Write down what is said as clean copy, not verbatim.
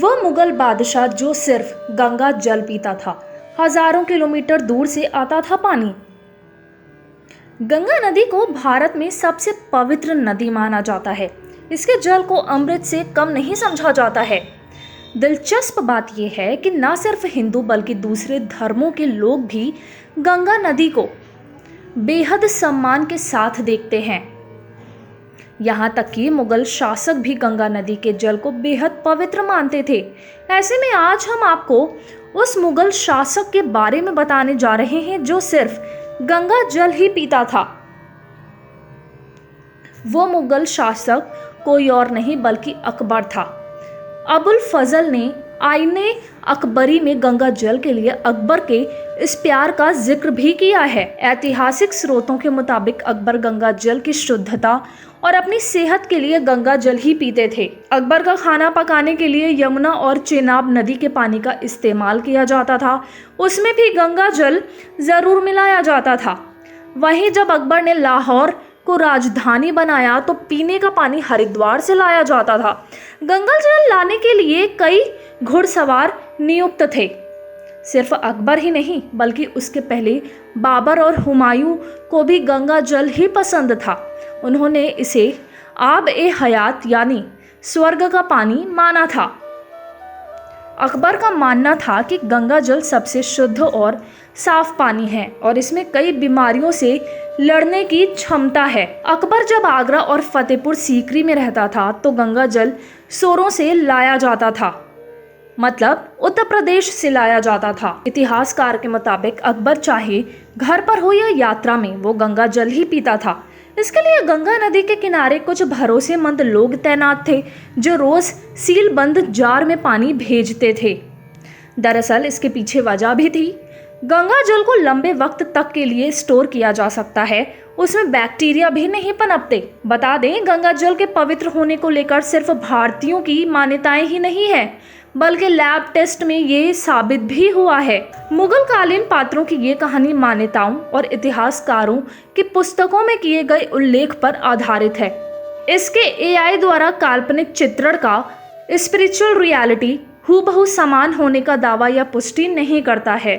वह मुगल बादशाह जो सिर्फ गंगा जल पीता था, हजारों किलोमीटर दूर से आता था पानी। गंगा नदी को भारत में सबसे पवित्र नदी माना जाता है। इसके जल को अमृत से कम नहीं समझा जाता है। दिलचस्प बात यह है कि न सिर्फ हिंदू बल्कि दूसरे धर्मों के लोग भी गंगा नदी को बेहद सम्मान के साथ देखते हैं। यहाँ तक कि मुगल शासक भी गंगा नदी के जल को बेहद पवित्र मानते थे। ऐसे में आज हम आपको उस मुगल शासक के बारे में बताने जा रहे हैं जो सिर्फ गंगा जल ही पीता था। वो मुगल शासक कोई और नहीं बल्कि अकबर था। अबुल फजल ने आईने अकबरी में गंगा जल के लिए अकबर के इस प्यार का जिक्र भी किया है। ऐतिहासिक स्रोतों के मुताबिक अकबर गंगा जल की शुद्धता और अपनी सेहत के लिए गंगा जल ही पीते थे। अकबर का खाना पकाने के लिए यमुना और चेनाब नदी के पानी का इस्तेमाल किया जाता था। उसमें भी गंगा जल जरूर मिलाया जाता था। वहीं जब अकबर ने लाहौर को राजधानी बनाया तो पीने का पानी हरिद्वार से लाया जाता था। गंगा जल लाने के लिए कई घुड़सवार नियुक्त थे। सिर्फ अकबर ही नहीं बल्कि उसके पहले बाबर और हुमायूं को भी गंगा जल ही पसंद था। उन्होंने इसे आब ए हयात यानी स्वर्ग का पानी माना था। अकबर का मानना था कि गंगा जल सबसे शुद्ध और साफ पानी है और इसमें कई बीमारियों से लड़ने की क्षमता है। अकबर जब आगरा और फतेहपुर सीकरी में रहता था तो गंगा जल सोरों से लाया जाता था, मतलब उत्तर प्रदेश से लाया जाता था। इतिहासकार के मुताबिक अकबर चाहे घर पर हो या यात्रा में वो गंगा जल ही पीता था। इसके लिए गंगा नदी के किनारे कुछ भरोसेमंद लोग तैनात थे जो रोज सीलबंद जार में पानी भेजते थे। दरअसल इसके पीछे वजह भी थी। गंगा जल को लंबे वक्त तक के लिए स्टोर किया जा सकता है, उसमें बैक्टीरिया भी नहीं पनपते। बता दें, गंगा जल के पवित्र होने को लेकर सिर्फ भारतीयों की मान्यताएं ही नहीं है बल्कि लैब टेस्ट में ये साबित भी हुआ है। मुगल कालीन पात्रों की ये कहानी मान्यताओं और इतिहासकारों की पुस्तकों में किए गए उल्लेख पर आधारित है। इसके एआई द्वारा काल्पनिक चित्रण का स्पिरिचुअल रियलिटी हूबहू समान होने का दावा या पुष्टि नहीं करता है।